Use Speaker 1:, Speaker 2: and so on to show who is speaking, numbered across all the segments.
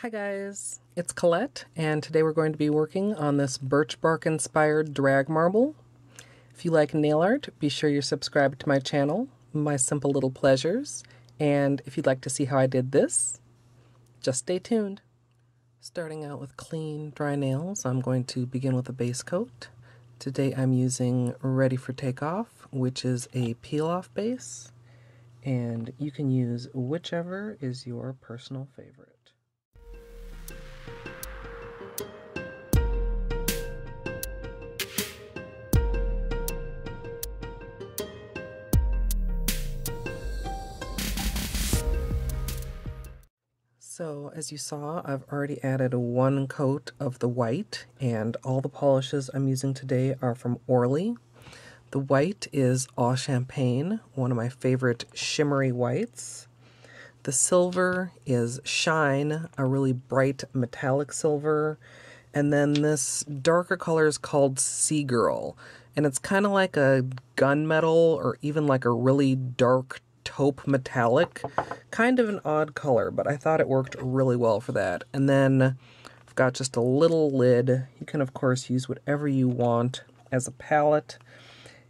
Speaker 1: Hi guys, it's Colette, and today we're going to be working on this birch bark inspired drag marble. If you like nail art, be sure you're subscribed to my channel, My Simple Little Pleasures, and if you'd like to see how I did this, just stay tuned. Starting out with clean, dry nails, I'm going to begin with a base coat. Today I'm using Ready for Takeoff, which is a peel-off base, and you can use whichever is your personal favorite. So as you saw, I've already added one coat of the white, and all the polishes I'm using today are from Orly. The white is Eau Champagne, one of my favorite shimmery whites. The silver is Shine, a really bright metallic silver. And then this darker color is called Sea Girl, and it's kind of like a gunmetal or even like a really dark taupe metallic. Kind of an odd color, but I thought it worked really well for that. And then I've got just a little lid. You can of course use whatever you want as a palette.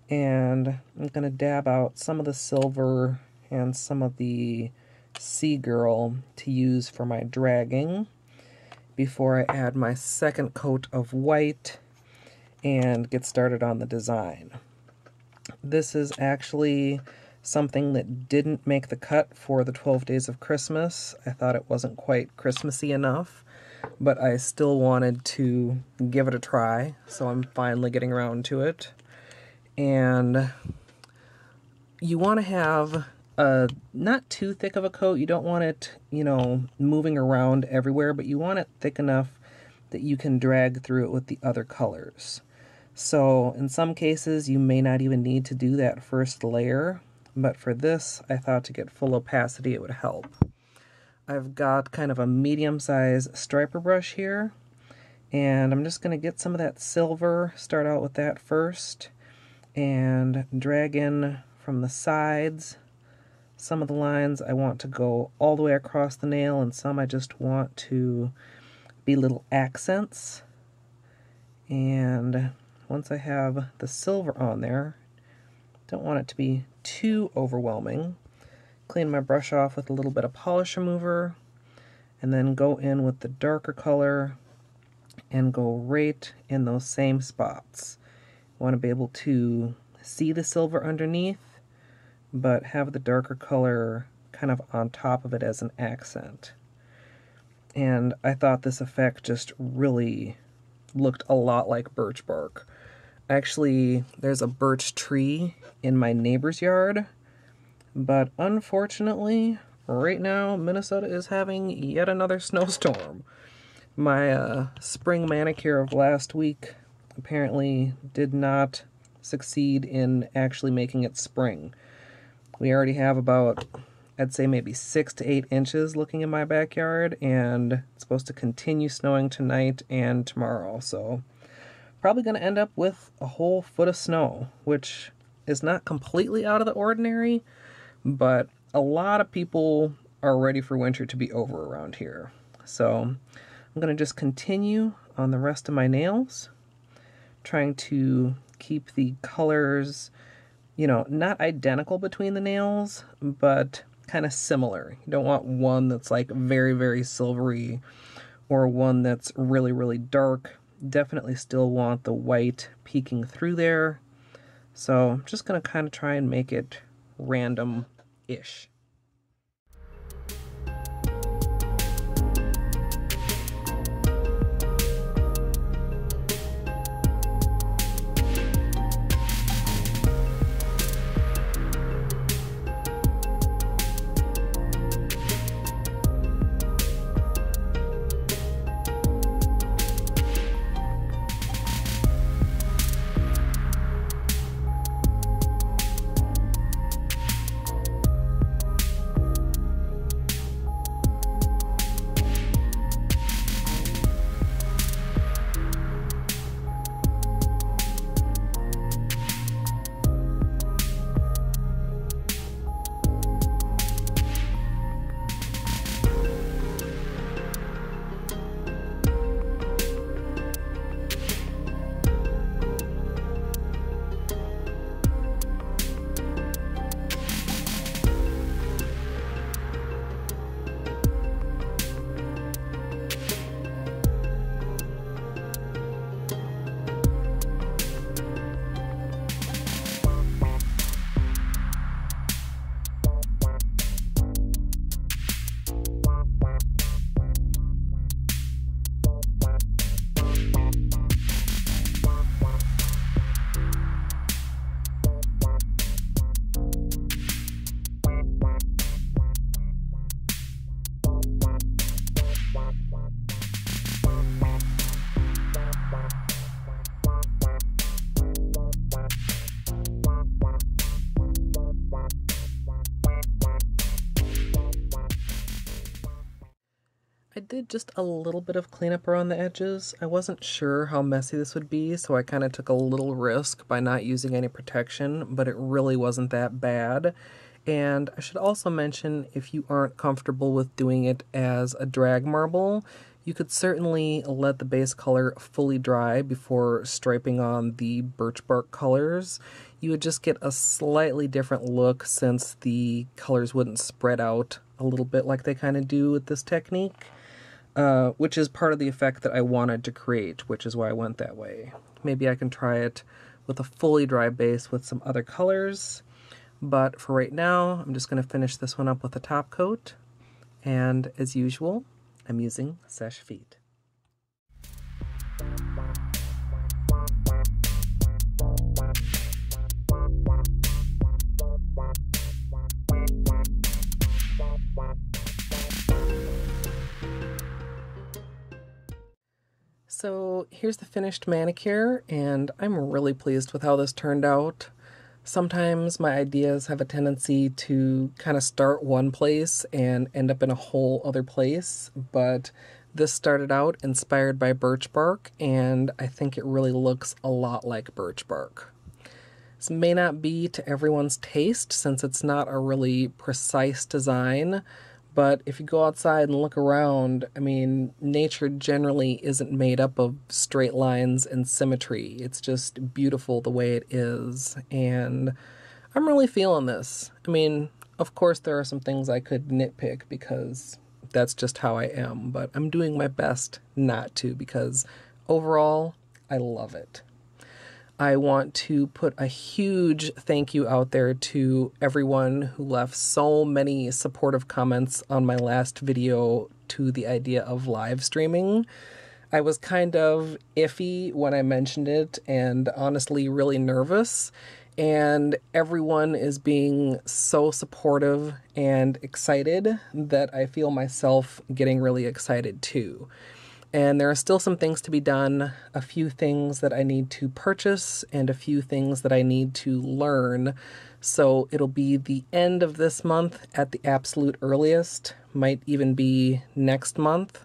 Speaker 1: And I'm going to dab out some of the silver and some of the Sea Girl to use for my dragging before I add my second coat of white and get started on the design. This is actually something that didn't make the cut for the 12 Days of Christmas. I thought it wasn't quite Christmassy enough, but I still wanted to give it a try, so I'm finally getting around to it. And you want to have not too thick of a coat. You don't want it, moving around everywhere, but you want it thick enough that you can drag through it with the other colors. So in some cases, you may not even need to do that first layer, but for this, I thought to get full opacity, it would help. I've got kind of a medium-sized striper brush here, and I'm just going to get some of that silver, start out with that first, and drag in from the sides. Some of the lines I want to go all the way across the nail, and some I just want to be little accents. And once I have the silver on there, don't want it to be too overwhelming. Clean my brush off with a little bit of polish remover, and then go in with the darker color and go right in those same spots. You want to be able to see the silver underneath, but have the darker color kind of on top of it as an accent. And I thought this effect just really looked a lot like birch bark. Actually, there's a birch tree in my neighbor's yard, but unfortunately, right now, Minnesota is having yet another snowstorm. My spring manicure of last week apparently did not succeed in actually making it spring. We already have about, I'd say maybe 6 to 8 inches looking in my backyard, and it's supposed to continue snowing tonight and tomorrow, so probably going to end up with a whole foot of snow, which is not completely out of the ordinary, but a lot of people are ready for winter to be over around here. So I'm going to just continue on the rest of my nails, trying to keep the colors, not identical between the nails, but kind of similar. You don't want one that's like very, very silvery or one that's really, really dark. Definitely still want the white peeking through there. So I'm just going to kind of try and make it random-ish. did just a little bit of cleanup around the edges. I wasn't sure how messy this would be, so I kind of took a little risk by not using any protection, but it really wasn't that bad. And I should also mention, if you aren't comfortable with doing it as a drag marble, you could certainly let the base color fully dry before striping on the birch bark colors. You would just get a slightly different look since the colors wouldn't spread out a little bit like they kind of do with this technique, which is part of the effect that I wanted to create, which is why I went that way. Maybe I can try it with a fully dry base with some other colors, but for right now, I'm just going to finish this one up with a top coat, and as usual, I'm using Seche Vite. So here's the finished manicure, and I'm really pleased with how this turned out. Sometimes my ideas have a tendency to kind of start one place and end up in a whole other place, but this started out inspired by birch bark, and I think it really looks a lot like birch bark. This may not be to everyone's taste since it's not a really precise design, but if you go outside and look around, I mean, nature generally isn't made up of straight lines and symmetry. It's just beautiful the way it is, and I'm really feeling this. I mean, of course there are some things I could nitpick because that's just how I am, but I'm doing my best not to because overall, I love it. I want to put a huge thank you out there to everyone who left so many supportive comments on my last video to the idea of live streaming. I was kind of iffy when I mentioned it and honestly really nervous, and everyone is being so supportive and excited that I feel myself getting really excited too. And there are still some things to be done, a few things that I need to purchase and a few things that I need to learn. So it'll be the end of this month at the absolute earliest, might even be next month.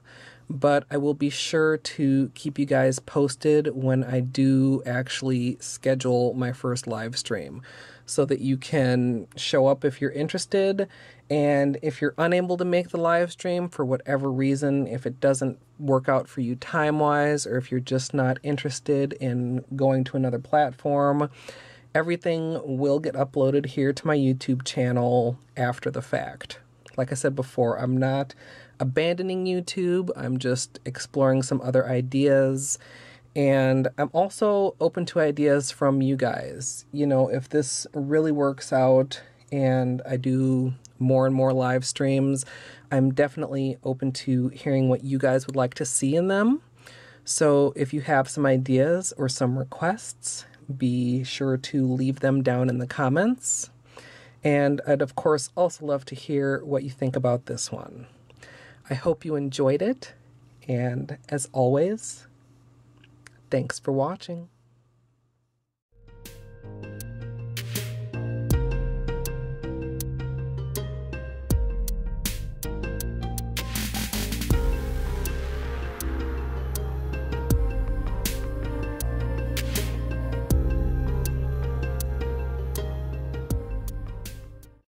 Speaker 1: But I will be sure to keep you guys posted when I do actually schedule my first live stream so that you can show up if you're interested. And if you're unable to make the live stream for whatever reason, if it doesn't work out for you time-wise, or if you're just not interested in going to another platform, everything will get uploaded here to my YouTube channel after the fact. Like I said before, I'm not abandoning YouTube. I'm just exploring some other ideas. And I'm also open to ideas from you guys. You know, if this really works out and I do more and more live streams, I'm definitely open to hearing what you guys would like to see in them. So if you have some ideas or some requests, be sure to leave them down in the comments. And I'd of course also love to hear what you think about this one. I hope you enjoyed it, and as always, thanks for watching.